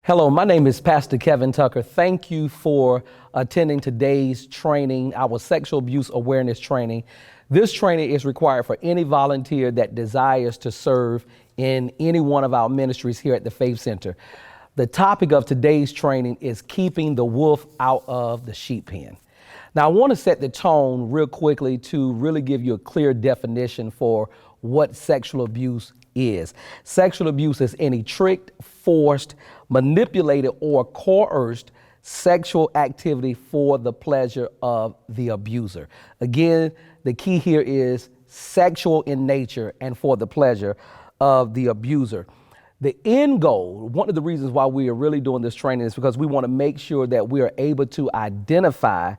Hello, my name is Pastor Kevin Tucker. Thank you for attending today's training, our sexual abuse awareness training. This training is required for any volunteer that desires to serve in any one of our ministries here at the Faith Center. The topic of today's training is keeping the wolf out of the sheep pen. Now, I want to set the tone real quickly to really give you a clear definition for what sexual abuse is. Sexual abuse is any tricked, forced, manipulated, or coerced sexual activity for the pleasure of the abuser. Again, the key here is sexual in nature and for the pleasure of the abuser. The end goal, one of the reasons why we are really doing this training is because we want to make sure that we are able to identify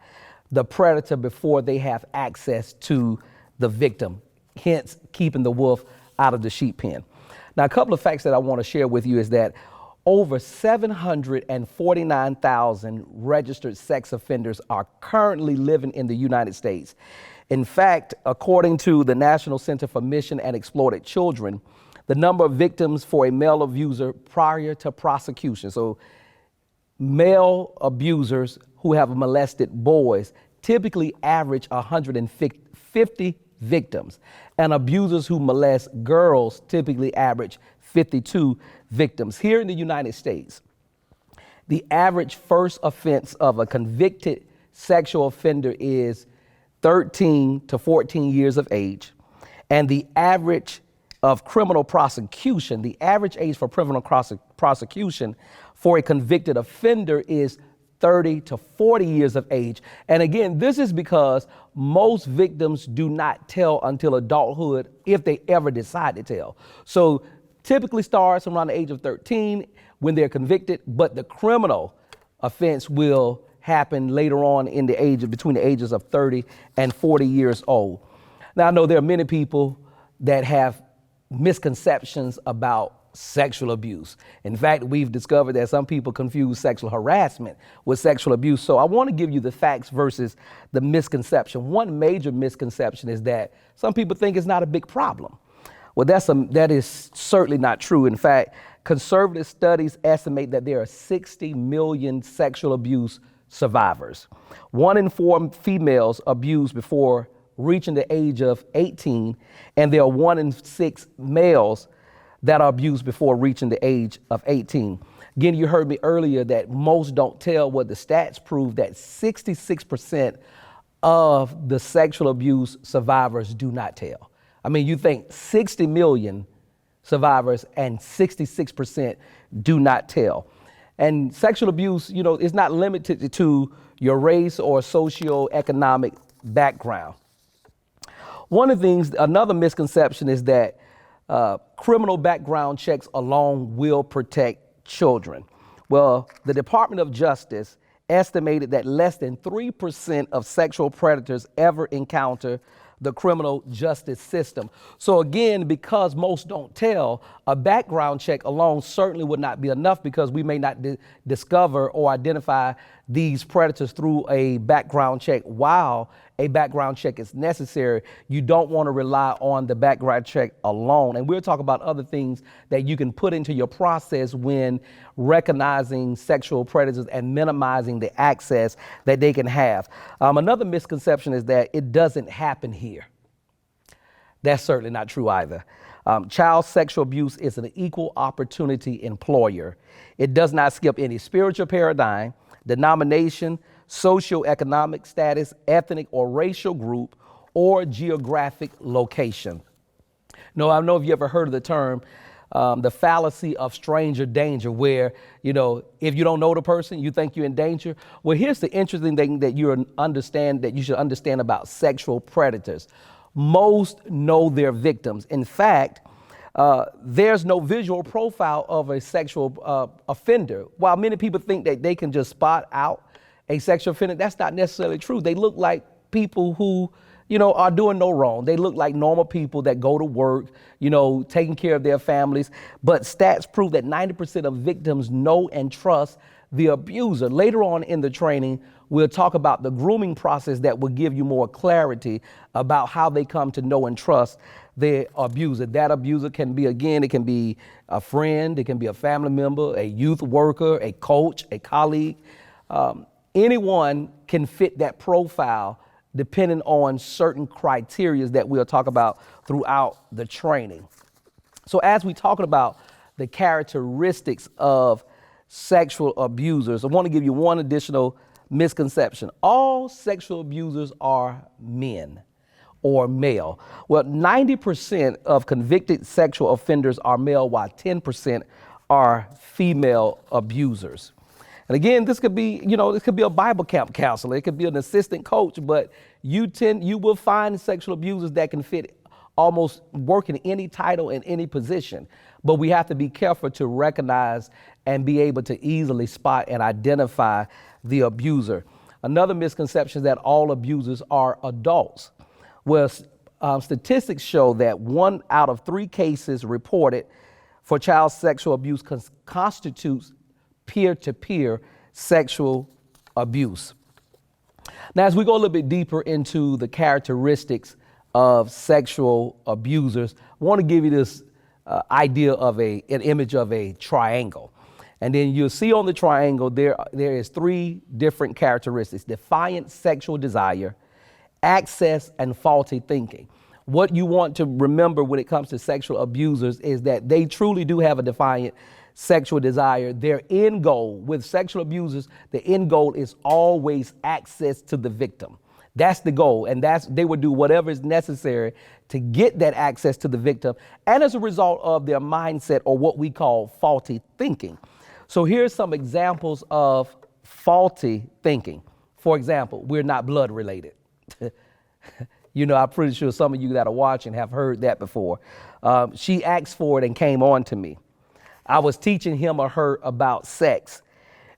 the predator before they have access to the victim, hence keeping the wolf out of the sheep pen. Now, a couple of facts that I want to share with you is that over 749,000 registered sex offenders are currently living in the United States. In fact, according to the National Center for Missing and Exploited Children, the number of victims for a male abuser prior to prosecution, so male abusers who have molested boys typically average 150 victims, and abusers who molest girls typically average 52 victims. Here in the United States, the average first offense of a convicted sexual offender is 13 to 14 years of age, and the average of criminal prosecution, the average age for criminal prosecution for a convicted offender is 30 to 40 years of age. And again, this is because most victims do not tell until adulthood if they ever decide to tell. So typically starts around the age of 13 when they're convicted, but the criminal offense will happen later on in the age of between the ages of 30 and 40 years old. Now, I know there are many people that have misconceptions about sexual abuse. In fact, we've discovered that some people confuse sexual harassment with sexual abuse. So I want to give you the facts versus the misconception. One major misconception is that some people think it's not a big problem. Well, that is certainly not true. In fact, conservative studies estimate that there are 60 million sexual abuse survivors. 1 in 4 females abused before reaching the age of 18, and there are 1 in 6 males that are abused before reaching the age of 18. Again, you heard me earlier that most don't tell. What the stats prove that 66% of the sexual abuse survivors do not tell. I mean, you think 60 million survivors and 66% do not tell. And sexual abuse, is not limited to your race or socioeconomic background. One of the things, another misconception is that criminal background checks alone will protect children. Well, the Department of Justice estimated that less than 3% of sexual predators ever encounter the criminal justice system. So again, because most don't tell, a background check alone certainly would not be enough because we may not discover or identify these predators through a background check. While a background check is necessary, you don't want to rely on the background check alone. And we'll talk about other things that you can put into your process when recognizing sexual predators and minimizing the access that they can have. Another misconception is that it doesn't happen here. That's certainly not true either. Child sexual abuse is an equal opportunity employer. It does not skip any spiritual paradigm, denomination, socioeconomic status, ethnic or racial group, or geographic location. No, I don't know if you ever heard of the term, the fallacy of stranger danger, where, if you don't know the person, you think you're in danger. Well, here's the interesting thing that you should understand about sexual predators. Most know their victims. In fact, there's no visual profile of a sexual offender. While many people think that they can just spot out a sexual offender, that's not necessarily true. They look like people who, are doing no wrong. They look like normal people that go to work, taking care of their families. But stats prove that 90% of victims know and trust the abuser. Later on in the training, we'll talk about the grooming process that will give you more clarity about how they come to know and trust their abuser. That abuser can be, again, it can be a friend, it can be a family member, a youth worker, a coach, a colleague. Anyone can fit that profile depending on certain criteria that we'll talk about throughout the training. So as we talking about the characteristics of sexual abusers, I want to give you one additional misconception. All sexual abusers are men or male. Well, 90% of convicted sexual offenders are male, while 10% are female abusers. And again, this could be, this could be a Bible camp counselor. It could be an assistant coach, but you will find sexual abusers that can fit almost work in any title and any position. But we have to be careful to recognize and be able to easily spot and identify the abuser. Another misconception is that all abusers are adults. Well, statistics show that 1 out of 3 cases reported for child sexual abuse constitutes peer-to-peer sexual abuse. Now, as we go a little bit deeper into the characteristics of sexual abusers, I want to give you this idea of an image of a triangle. And then you'll see on the triangle, there is 3 different characteristics: defiant sexual desire, access, and faulty thinking. What you want to remember when it comes to sexual abusers is that they truly do have a defiant sexual desire. Their end goal with sexual abusers, the end goal is always access to the victim. That's the goal. And they would do whatever is necessary to get that access to the victim. And as a result of their mindset, or what we call faulty thinking. So here's some examples of faulty thinking. For example, we're not blood related. I'm pretty sure some of you that are watching have heard that before. She asked for it and came on to me. I was teaching him or her about sex.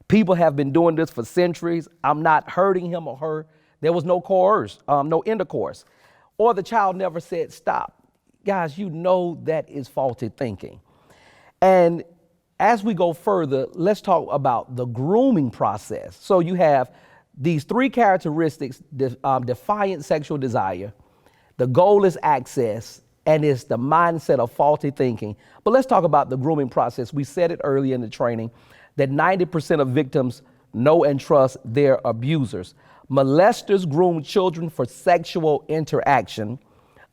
People have been doing this for centuries. I'm not hurting him or her. There was no intercourse. Or the child never said stop. Guys, that is faulty thinking. And as we go further, let's talk about the grooming process. So you have these 3 characteristics: defiant sexual desire, the goal is access, and it's the mindset of faulty thinking. But let's talk about the grooming process. We said it earlier in the training that 90% of victims know and trust their abusers. Molesters groom children for sexual interaction.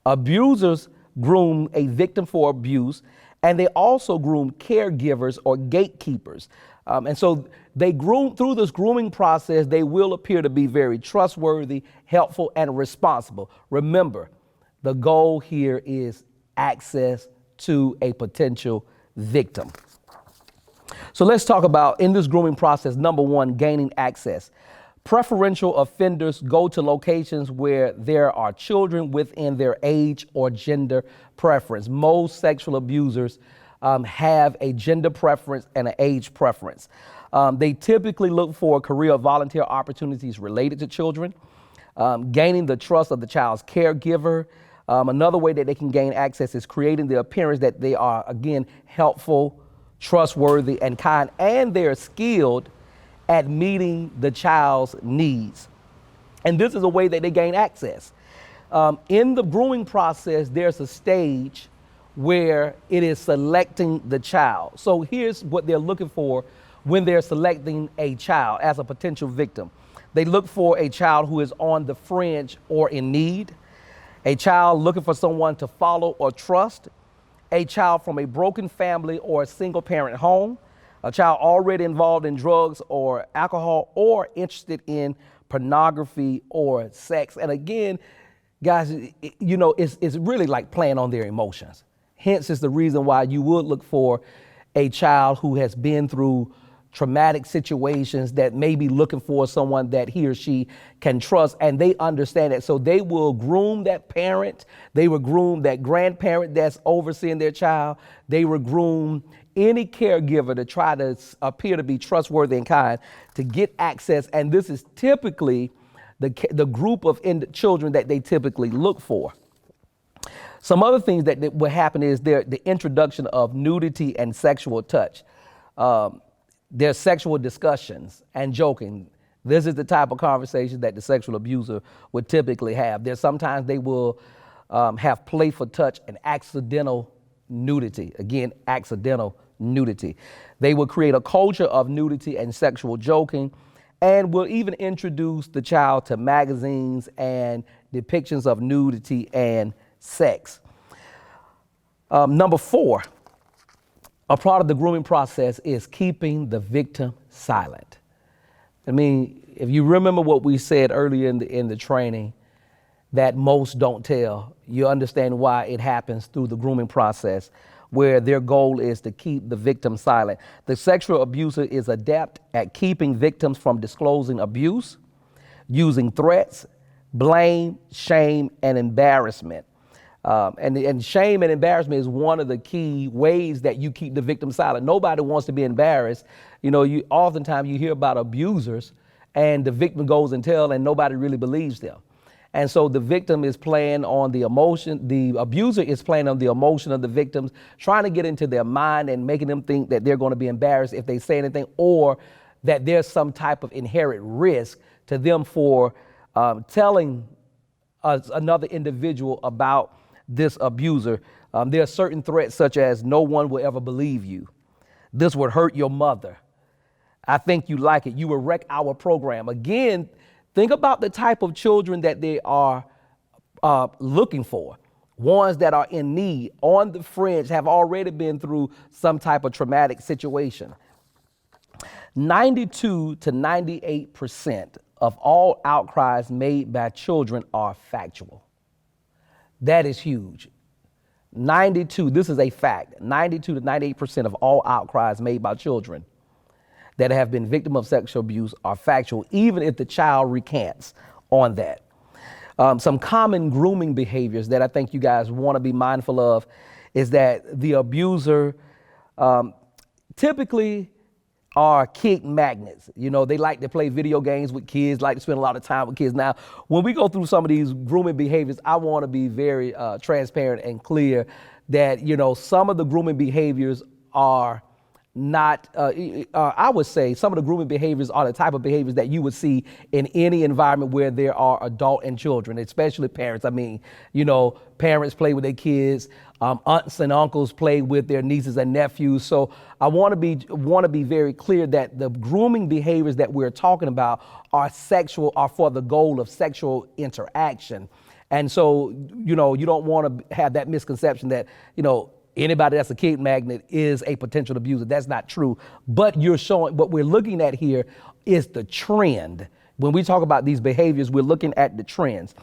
Abusers groom a victim for abuse, and they also groom caregivers or gatekeepers. And so they groom through this grooming process. They will appear to be very trustworthy, helpful, and responsible. Remember, the goal here is access to a potential victim. So let's talk about, in this grooming process, number 1, gaining access. Preferential offenders go to locations where there are children within their age or gender preference. Most sexual abusers have a gender preference and an age preference. They typically look for career or volunteer opportunities related to children, gaining the trust of the child's caregiver. Another way that they can gain access is creating the appearance that they are, again, helpful, trustworthy, and kind, and they're skilled at meeting the child's needs. And this is a way that they gain access. In the grooming process, there's a stage where it is selecting the child. So here's what they're looking for when they're selecting a child as a potential victim. They look for a child who is on the fringe or in need, a child looking for someone to follow or trust, a child from a broken family or a single parent home, a child already involved in drugs or alcohol, or interested in pornography or sex. And again, guys, it's really like playing on their emotions. Hence is the reason why you would look for a child who has been through traumatic situations, that may be looking for someone that he or she can trust, and they understand it. So they will groom that parent. They will groom that grandparent that's overseeing their child. They will groom any caregiver to try to appear to be trustworthy and kind to get access. And this is typically the group of children that they typically look for. Some other things that will happen is the introduction of nudity and sexual touch. There's sexual discussions and joking. This is the type of conversation that the sexual abuser would typically have. There's sometimes they will have playful touch and accidental nudity. Again, accidental nudity. They will create a culture of nudity and sexual joking, and will even introduce the child to magazines and depictions of nudity and sex. Number 4, a part of the grooming process is keeping the victim silent. I mean, if you remember what we said earlier in the training, that most don't tell, you understand why it happens through the grooming process, where their goal is to keep the victim silent. The sexual abuser is adept at keeping victims from disclosing abuse, using threats, blame, shame, and embarrassment. And shame and embarrassment is one of the key ways that you keep the victim silent. Nobody wants to be embarrassed. You know, oftentimes you hear about abusers and the victim goes and tells and nobody really believes them. And so the victim is playing on the emotion, the abuser is playing on the emotion of the victims, trying to get into their mind and making them think that they're going to be embarrassed if they say anything, or that there's some type of inherent risk to them for telling another individual about this abuser. There are certain threats such as no one will ever believe you. This would hurt your mother. I think you like it. You will wreck our program. Again, think about the type of children that they are looking for. Ones that are in need, on the fringe, have already been through some type of traumatic situation. 92 to 98% of all outcries made by children are factual. That is huge. 92, this is a fact, 92 to 98% of all outcries made by children that have been victim of sexual abuse are factual, even if the child recants on that. Some common grooming behaviors that I think you guys want to be mindful of is that the abuser typically are kid magnets. You know, they like to play video games with kids, like to spend a lot of time with kids. Now, when we go through some of these grooming behaviors, I want to be very transparent and clear that, you know, some of the grooming behaviors are not, I would say some of the grooming behaviors are the type of behaviors that you would see in any environment where there are adult and children, especially parents. I mean, you know, parents play with their kids, aunts and uncles play with their nieces and nephews. So I want to be very clear that the grooming behaviors that we're talking about are for the goal of sexual interaction. And so, you know, you don't want to have that misconception that, you know, anybody that's a kid magnet is a potential abuser. That's not true. But what we're looking at here is the trend. When we talk about these behaviors, we're looking at the trends.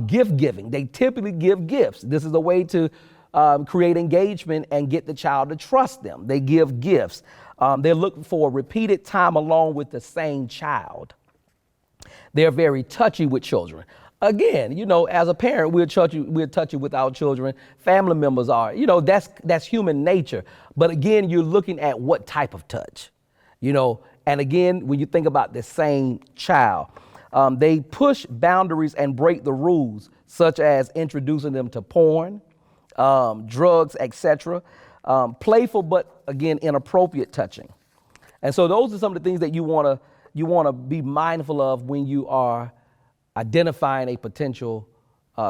Gift giving. They typically give gifts. This is a way to create engagement and get the child to trust them. They give gifts. They're looking for repeated time alone with the same child. They're very touchy with children. Again, you know, as a parent, we're touchy with our children. Family members are, you know, that's human nature. But again, you're looking at what type of touch, you know, and again, when you think about the same child, they push boundaries and break the rules, such as introducing them to porn, drugs, etc. Playful, but again, inappropriate touching. And so those are some of the things that you want to be mindful of when you are identifying a potential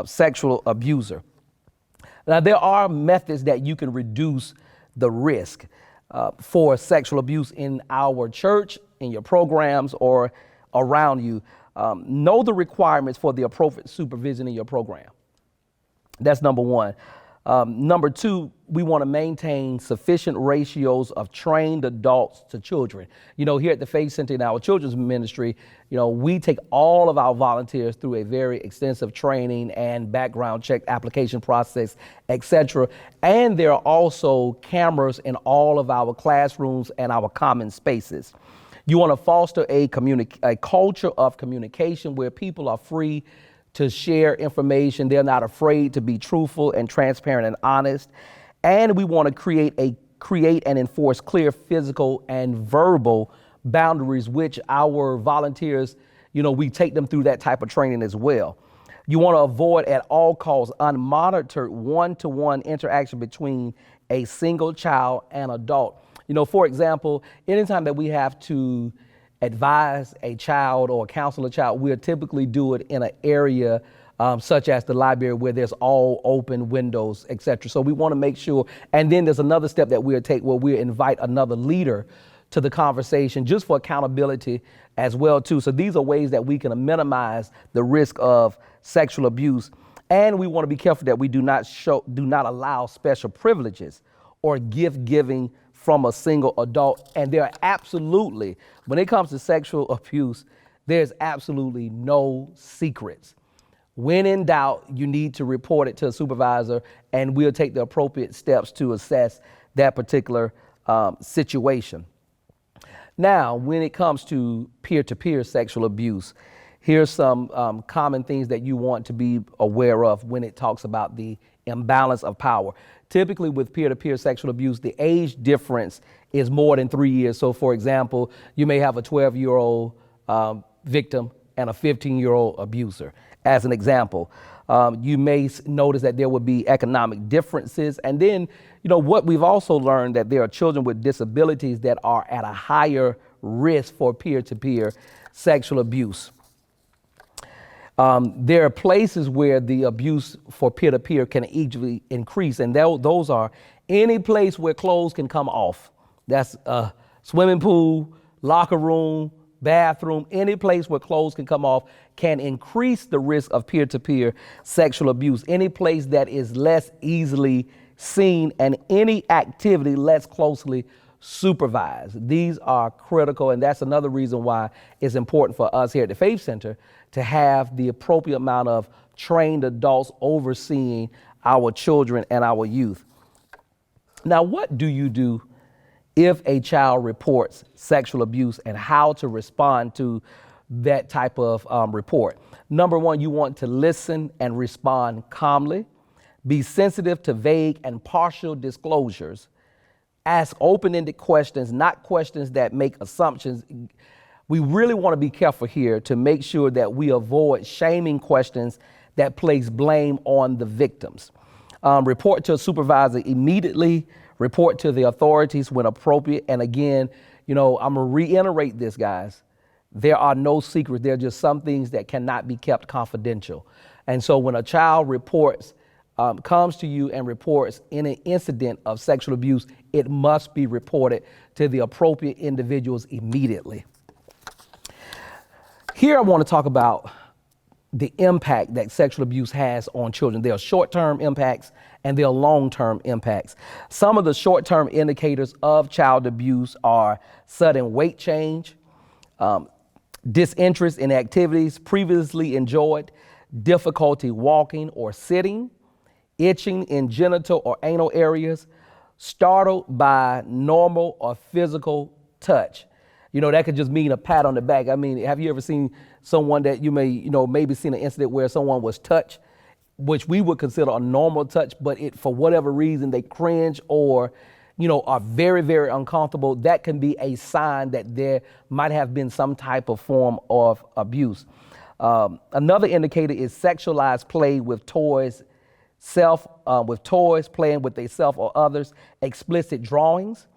sexual abuser. Now, there are methods that you can reduce the risk for sexual abuse in our church, in your programs, or around you. Know the requirements for the appropriate supervision in your program. That's number one. Number two, we want to maintain sufficient ratios of trained adults to children. You know, here at the Faith Center in our children's ministry, you know, we take all of our volunteers through a very extensive training and background check application process, etc. And there are also cameras in all of our classrooms and our common spaces. You want to foster a culture of communication where people are free to share information. They're not afraid to be truthful and transparent and honest. And we want to create and enforce clear physical and verbal boundaries, which our volunteers, you know, we take them through that type of training as well. You want to avoid at all costs unmonitored one-to-one interaction between a single child and adult. For example, anytime that we have to advise a child or counsel a child, we'll typically do it in an area such as the library where there's all open windows, etc. So we want to make sure, and then there's another step that we'll take where we'll invite another leader to the conversation just for accountability as well too. So these are ways that we can minimize the risk of sexual abuse. And we want to be careful that we do not allow special privileges or gift giving from a single adult. And there are absolutely, when it comes to sexual abuse, there's absolutely no secrets. When in doubt, you need to report it to a supervisor, and we'll take the appropriate steps to assess that particular situation. Now, when it comes to peer-to-peer sexual abuse, here's some common things that you want to be aware of when it talks about the imbalance of power. Typically with peer-to-peer sexual abuse, the age difference is more than 3 years. So for example, you may have a 12-year-old victim and a 15-year-old abuser. As an example, you may notice that there will be economic differences. And then, what we've also learned that there are children with disabilities that are at a higher risk for peer-to-peer sexual abuse. There are places where the abuse for peer-to-peer can easily increase, and those are any place where clothes can come off. That's a swimming pool, locker room, bathroom, any place where clothes can come off can increase the risk of peer-to-peer sexual abuse. Any place that is less easily seen and any activity less closely supervised. These are critical, and that's another reason why it's important for us here at the Faith Center to have the appropriate amount of trained adults overseeing our children and our youth. Now, what do you do if a child reports sexual abuse and how to respond to that type of report? Number one, you want to listen and respond calmly. Be sensitive to vague and partial disclosures. Ask open-ended questions, not questions that make assumptions. We really want to be careful here to make sure that we avoid shaming questions that place blame on the victims. Report to a supervisor immediately. Report to the authorities when appropriate. And again, I'm going to reiterate this, guys. There are no secrets. There are just some things that cannot be kept confidential. And so when a child comes to you and reports any incident of sexual abuse, it must be reported to the appropriate individuals immediately. Here I want to talk about the impact that sexual abuse has on children. There are short-term impacts and there are long-term impacts. Some of the short-term indicators of child abuse are sudden weight change, disinterest in activities previously enjoyed, difficulty walking or sitting, itching in genital or anal areas, startled by normal or physical touch. That could just mean a pat on the back. I mean, have you ever seen someone that you may, maybe seen an incident where someone was touched, which we would consider a normal touch, but for whatever reason, they cringe or, are very, very uncomfortable. That can be a sign that there might have been some type of form of abuse. Another indicator is sexualized play with toys, playing with themselves or others, explicit drawings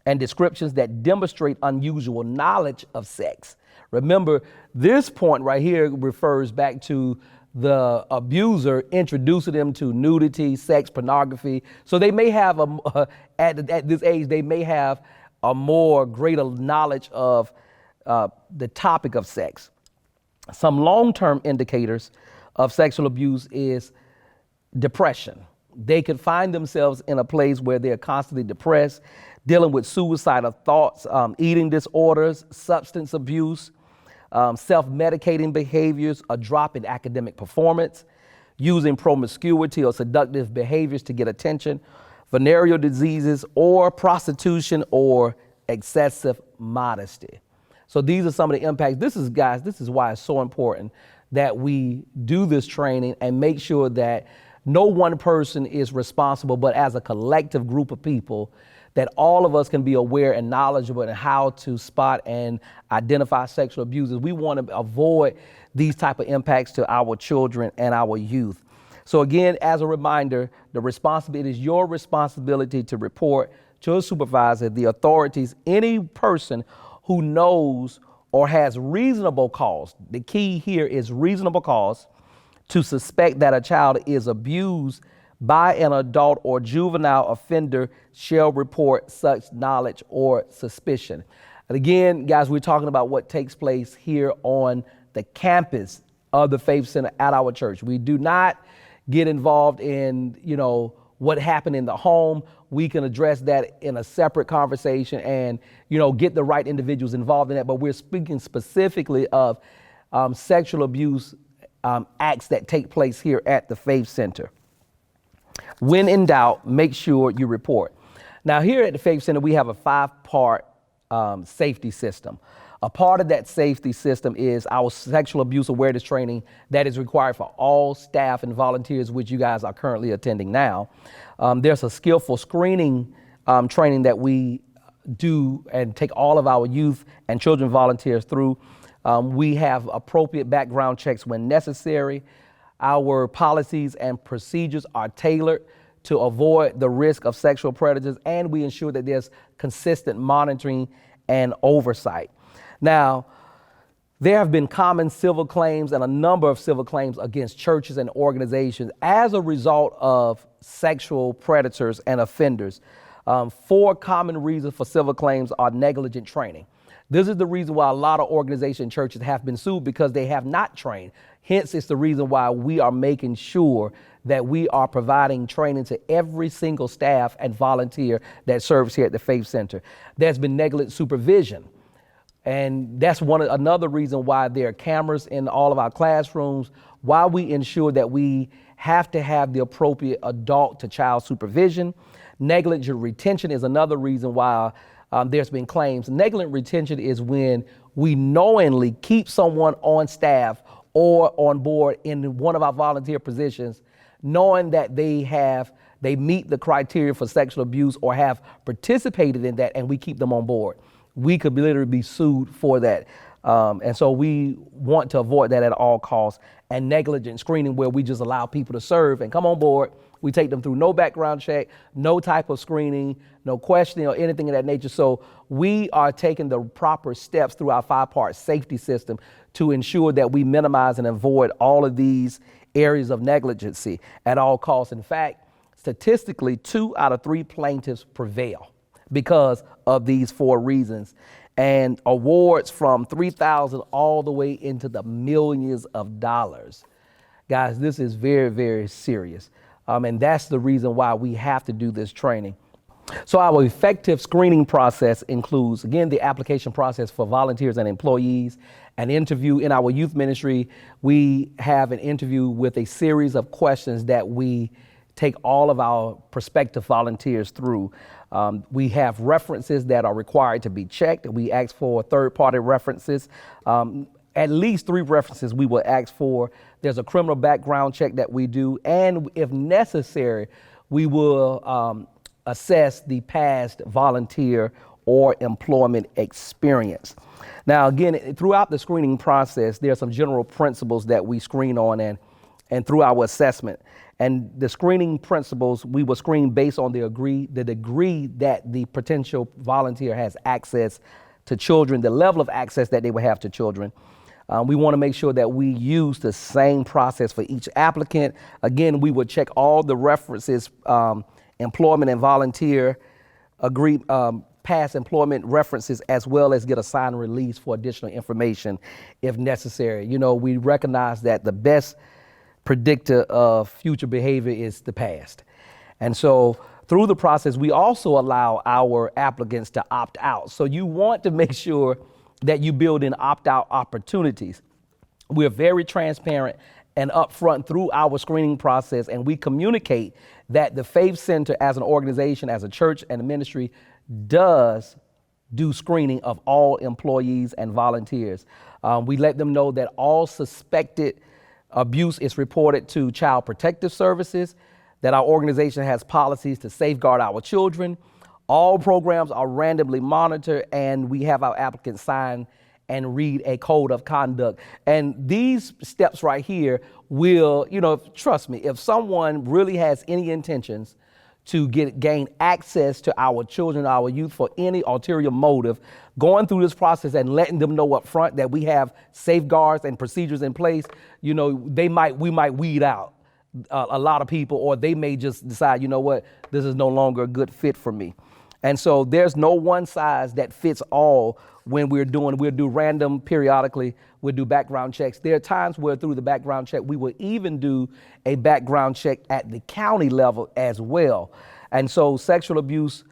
and descriptions that demonstrate unusual knowledge of sex. Remember, this point right here refers back to the abuser introducing them to nudity, sex, pornography. So they may have, at this age, they may have a more greater knowledge of the topic of sex. Some long-term indicators of sexual abuse is depression. They could find themselves in a place where they're constantly depressed, dealing with suicidal thoughts, eating disorders, substance abuse, self-medicating behaviors, a drop in academic performance, using promiscuity or seductive behaviors to get attention, venereal diseases, or prostitution or excessive modesty. So these are some of the impacts. This is why it's so important that we do this training and make sure that no one person is responsible, but as a collective group of people, that all of us can be aware and knowledgeable in how to spot and identify sexual abusers. We want to avoid these type of impacts to our children and our youth. So again, as a reminder, it is your responsibility to report to a supervisor, the authorities, any person who knows or has reasonable cause. The key here is reasonable cause to suspect that a child is abused by an adult or juvenile offender shall report such knowledge or suspicion. And again, guys, we're talking about what takes place here on the campus of the Faith Center at our church. We do not get involved in, what happened in the home. We can address that in a separate conversation and, get the right individuals involved in that. But we're speaking specifically of sexual abuse acts that take place here at the Faith Center. When in doubt, make sure you report. Now, here at the Faith Center, we have a 5-part safety system. A part of that safety system is our sexual abuse awareness training that is required for all staff and volunteers, which you guys are currently attending now. There's a skillful screening training that we do and take all of our youth and children volunteers through. We have appropriate background checks when necessary. Our policies and procedures are tailored to avoid the risk of sexual predators, and we ensure that there's consistent monitoring and oversight. Now, there have been common civil claims and a number of civil claims against churches and organizations as a result of sexual predators and offenders. 4 common reasons for civil claims are negligent training. This is the reason why a lot of organizations and churches have been sued, because they have not trained. Hence, it's the reason why we are making sure that we are providing training to every single staff and volunteer that serves here at the Faith Center. There's been negligent supervision. And that's another reason why there are cameras in all of our classrooms, why we ensure that we have to have the appropriate adult to child supervision. Negligent retention is another reason why there's been claims. Negligent retention is when we knowingly keep someone on staff or on board in one of our volunteer positions, knowing that they meet the criteria for sexual abuse or have participated in that, and we keep them on board. We could literally be sued for that. And so we want to avoid that at all costs. And negligent screening, where we just allow people to serve and come on board. We take them through no background check, no type of screening, no questioning or anything of that nature. So we are taking the proper steps through our 5-part safety system to ensure that we minimize and avoid all of these areas of negligency at all costs. In fact, statistically, 2 out of 3 plaintiffs prevail because of these 4 reasons, and awards from $3,000 all the way into the millions of dollars. Guys, this is very, very serious. And that's the reason why we have to do this training. So our effective screening process includes, again, the application process for volunteers and employees, an interview. In our youth ministry, we have an interview with a series of questions that we take all of our prospective volunteers through. We have references that are required to be checked. We ask for third-party references. At least 3 references we will ask for. There's a criminal background check that we do. And if necessary, we will assess the past volunteer or employment experience. Now, again, throughout the screening process, there are some general principles that we screen on and through our assessment. And the screening principles, we will screen based on the degree that the potential volunteer has access to children, the level of access that they will have to children. We want to make sure that we use the same process for each applicant. Again, we would check all the references, employment and volunteer, past employment references, as well as get a sign release for additional information if necessary. We recognize that the best predictor of future behavior is the past. And so through the process, we also allow our applicants to opt out. So you want to make sure that you build in opt-out opportunities. We're very transparent and upfront through our screening process, and we communicate that the Faith Center as an organization, as a church and a ministry, does do screening of all employees and volunteers. We let them know that all suspected abuse is reported to Child Protective Services, that our organization has policies to safeguard our children. All programs are randomly monitored, and we have our applicants sign and read a code of conduct. And these steps right here will, trust me, if someone really has any intentions to gain access to our children, our youth for any ulterior motive, going through this process and letting them know up front that we have safeguards and procedures in place, you know, we might weed out a lot of people, or they may just decide, you know what, this is no longer a good fit for me. And so there's no one size that fits all when we'll do random periodically, we'll do background checks. There are times where through the background check, we will even do a background check at the county level as well. And so sexual abuse,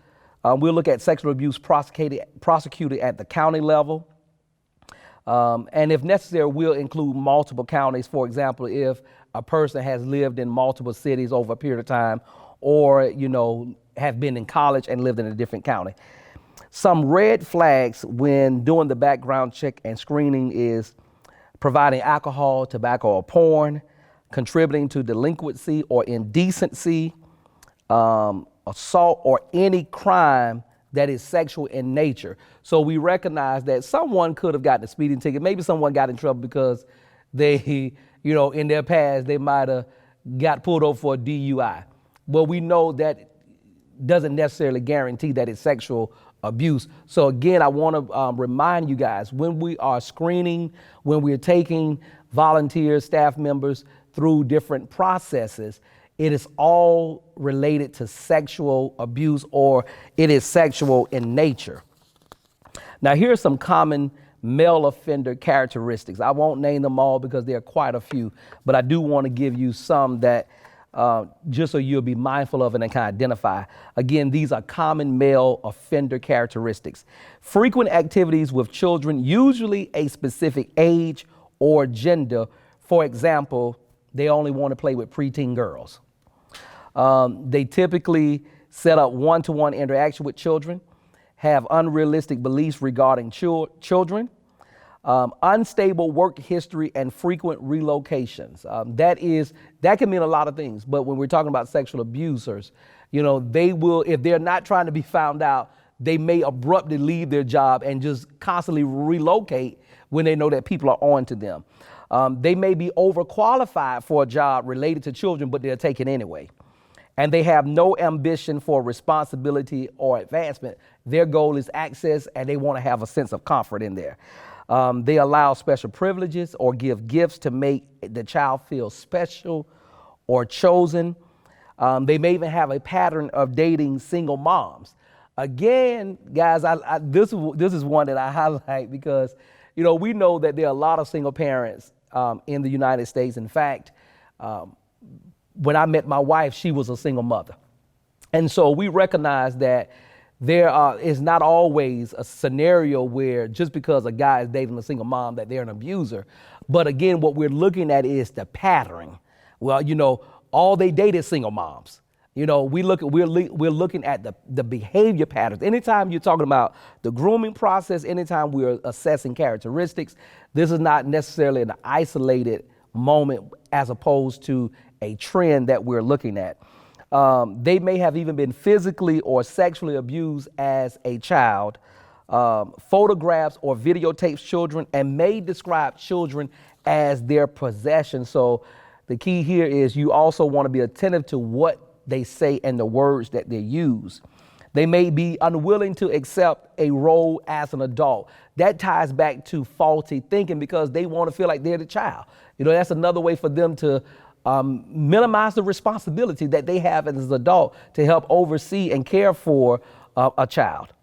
we'll look at sexual abuse prosecuted at the county level. And if necessary, we'll include multiple counties. For example, if a person has lived in multiple cities over a period of time, or, you know, have been in college and lived in a different county. Some red flags when doing the background check and screening is providing alcohol, tobacco, or porn, contributing to delinquency or indecency, assault, or any crime that is sexual in nature. So we recognize that someone could have gotten a speeding ticket. Maybe someone got in trouble because they, you know, in their past, they might have got pulled over for a DUI. Well, we know that doesn't necessarily guarantee that it's sexual abuse. So again, I want to remind you guys, when we are screening, when we're taking volunteers, staff members through different processes, it is all related to sexual abuse, or it is sexual in nature. Now, here are some common male offender characteristics. I won't name them all because there are quite a few, but I do want to give you some that just so you'll be mindful of and can identify. Again, these are common male offender characteristics. Frequent activities with children, usually a specific age or gender. For example, they only want to play with preteen girls. They typically set up one-to-one interaction with children, have unrealistic beliefs regarding children, unstable work history, and frequent relocations. That can mean a lot of things, but when we're talking about sexual abusers, you know, they will, if they're not trying to be found out, they may abruptly leave their job and just constantly relocate when they know that people are on to them. They may be overqualified for a job related to children, but they're taken anyway. And they have no ambition for responsibility or advancement. Their goal is access, and they want to have a sense of comfort in there. They allow special privileges or give gifts to make the child feel special or chosen. They may even have a pattern of dating single moms. Again, guys, this is one that I highlight because, you know, we know that there are a lot of single parents in the United States. In fact, when I met my wife, she was a single mother. And so we recognize that there is not always a scenario where just because a guy is dating a single mom that they're an abuser. But again, what we're looking at is the pattern. Well, you know, all they date is single moms. You know, we're looking at the behavior patterns. Anytime you're talking about the grooming process, anytime we're assessing characteristics, this is not necessarily an isolated moment as opposed to a trend that we're looking at. They may have even been physically or sexually abused as a child, photographs or videotapes children, and may describe children as their possession. So the key here is you also want to be attentive to what they say and the words that they use. They may be unwilling to accept a role as an adult. That ties back to faulty thinking because they want to feel like they're the child. You know, that's another way for them to minimize the responsibility that they have as an adult to help oversee and care for a child.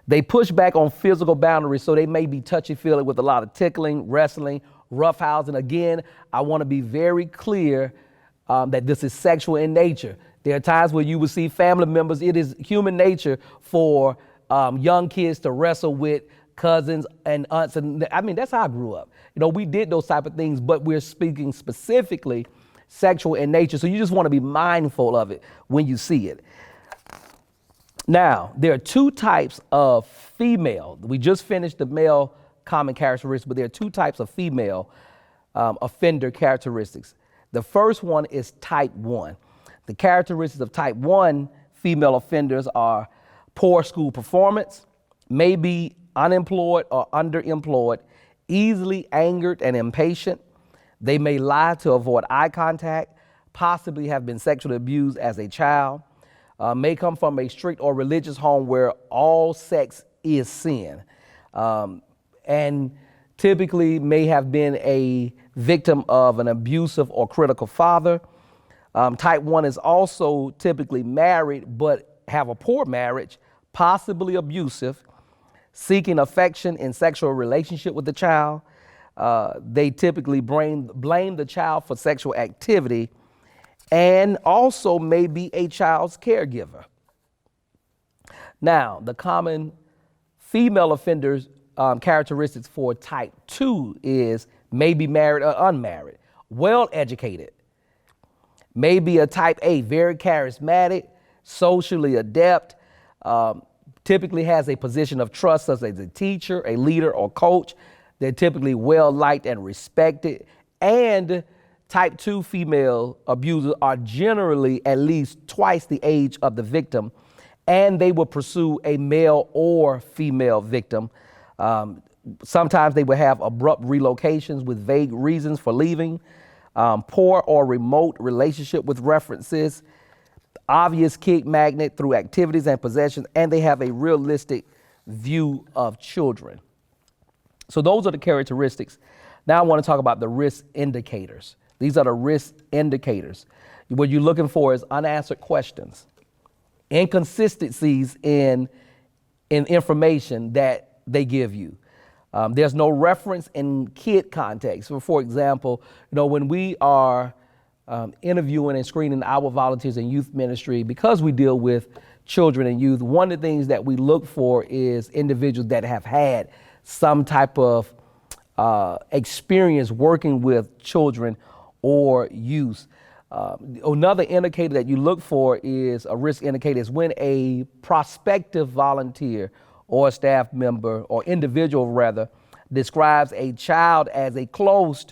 They push back on physical boundaries, so they may be touchy-feely with a lot of tickling, wrestling, roughhousing. Again, I want to be very clear that this is sexual in nature. There are times where you will see family members. It is human nature for young kids to wrestle with cousins and aunts. And I mean, that's how I grew up. You know, we did those type of things, but we're speaking specifically sexual in nature. So you just want to be mindful of it when you see it. Now, there are two types of female. We just finished the male common characteristics, but there are two types of female offender characteristics. The first one is type 1. The characteristics of type 1 female offenders are poor school performance, may be unemployed or underemployed, easily angered and impatient. They may lie to avoid eye contact, possibly have been sexually abused as a child, may come from a strict or religious home where all sex is sin, and typically may have been a victim of an abusive or critical father. Type 1 is also typically married but have a poor marriage, possibly abusive, seeking affection in sexual relationship with the child. They typically blame the child for sexual activity and also may be a child's caregiver. Now, the common female offenders characteristics for type 2 is may be married or unmarried, well educated, may be a type A, very charismatic, socially adept, typically has a position of trust such as a teacher, a leader, or coach. They're typically well liked and respected. And type 2 female abusers are generally at least twice the age of the victim, and they will pursue a male or female victim. Sometimes they will have abrupt relocations with vague reasons for leaving, poor or remote relationship with references, obvious kick magnet through activities and possessions, and they have a realistic view of children. So those are the characteristics. Now I want to talk about the risk indicators. These are the risk indicators. What you're looking for is unanswered questions, inconsistencies in information that they give you. There's no reference in kid context. So for example, when we are interviewing and screening our volunteers in youth ministry, because we deal with children and youth, one of the things that we look for is individuals that have had some type of experience working with children or youth. Another indicator that you look for is a risk indicator is when a prospective volunteer or a staff member or individual rather describes a child as a close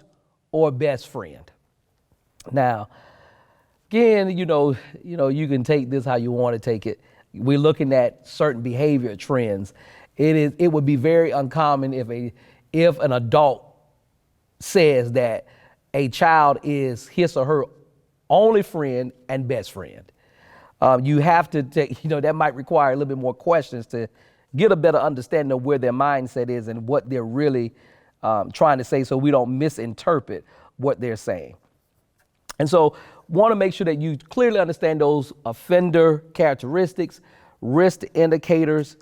or best friend. Now, again, you can take this how you want to take it. We're looking at certain behavior trends. It would be very uncommon if an adult says that a child is his or her only friend and best friend. You have to take, that might require a little bit more questions to get a better understanding of where their mindset is and what they're really trying to say, so we don't misinterpret what they're saying. And so want to make sure that you clearly understand those offender characteristics, risk indicators,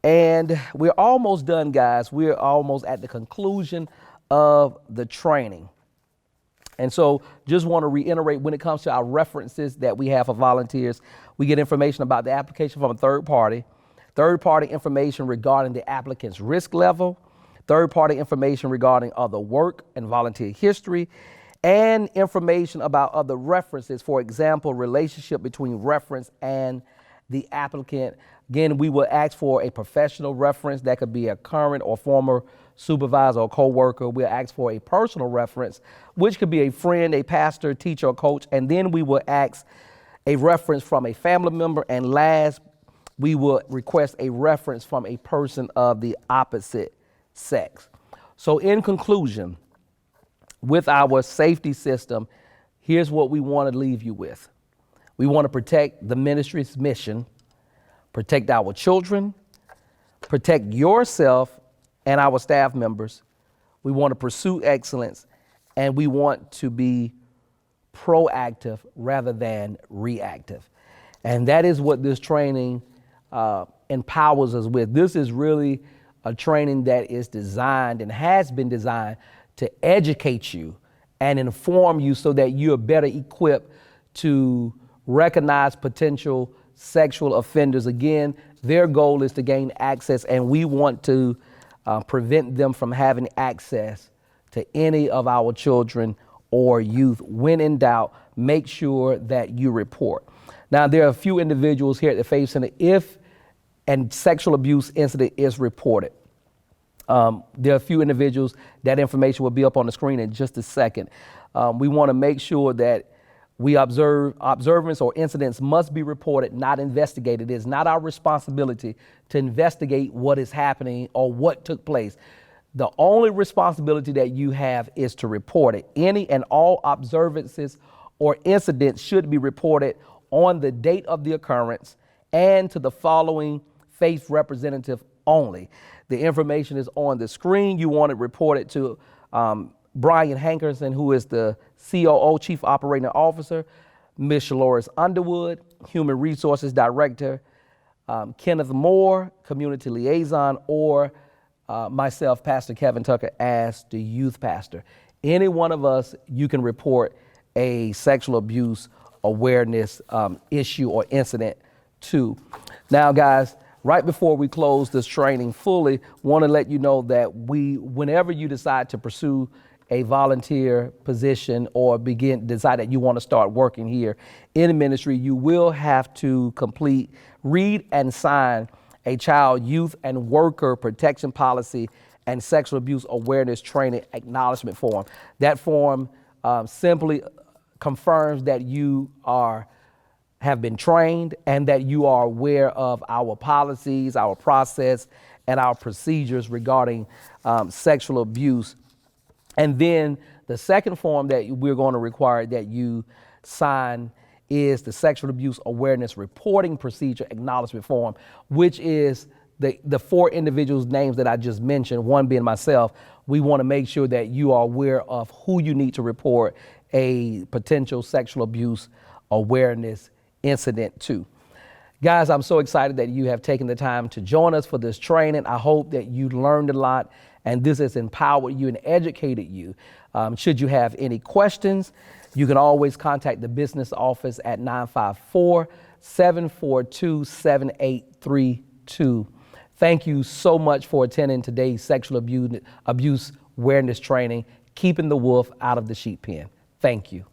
and we're almost done, guys. We're almost at the conclusion of the training. And so just want to reiterate, when it comes to our references that we have for volunteers, we get information about the application from a third party information regarding the applicant's risk level, third-party information regarding other work and volunteer history, and information about other references, for example, relationship between reference and the applicant. Again, we will ask for a professional reference. That could be a current or former supervisor or coworker. We'll ask for a personal reference, which could be a friend, a pastor, teacher, or coach. And then we will ask a reference from a family member. And last, we will request a reference from a person of the opposite sex. So in conclusion, with our safety system, here's what we want to leave you with. We want to protect the ministry's mission, protect our children, protect yourself and our staff members. We want to pursue excellence, and we want to be proactive rather than reactive. And that is what this training empowers us with. This is really a training that is designed and has been designed to educate you and inform you so that you're better equipped to recognize potential sexual offenders. Again, their goal is to gain access, and we want to prevent them from having access to any of our children or youth. When in doubt, make sure that you report. Now, there are a few individuals here at the Faith Center, if and sexual abuse incident is reported. There are a few individuals, that information will be up on the screen in just a second. We want to make sure that we observance or incidents must be reported, not investigated. It is not our responsibility to investigate what is happening or what took place. The only responsibility that you have is to report it. Any and all observances or incident should be reported on the date of the occurrence and to the following faith representative only. The information is on the screen. You want it reported to Brian Hankerson, who is the COO, Chief Operating Officer, Ms. Shaloris Underwood, Human Resources Director, Kenneth Moore, Community Liaison, or myself, Pastor Kevin Tucker, as the youth pastor. Any one of us, you can report a sexual abuse awareness issue or incident to. Now, guys, right before we close this training fully, want to let you know that whenever you decide to pursue a volunteer position or decide that you want to start working here in ministry, you will have to read and sign a child, youth, and worker protection policy and sexual abuse awareness training acknowledgement form. That form simply confirms that you have been trained and that you are aware of our policies, our process, and our procedures regarding sexual abuse. And then the second form that we're going to require that you sign is the Sexual Abuse Awareness Reporting Procedure Acknowledgement Form, which is the four individuals' names that I just mentioned, one being myself. We want to make sure that you are aware of who you need to report a potential sexual abuse awareness incident to. Guys, I'm so excited that you have taken the time to join us for this training. I hope that you learned a lot and this has empowered you and educated you. Should you have any questions, you can always contact the business office at 954-742-7832. Thank you so much for attending today's sexual abuse awareness training, keeping the wolf out of the sheep pen. Thank you.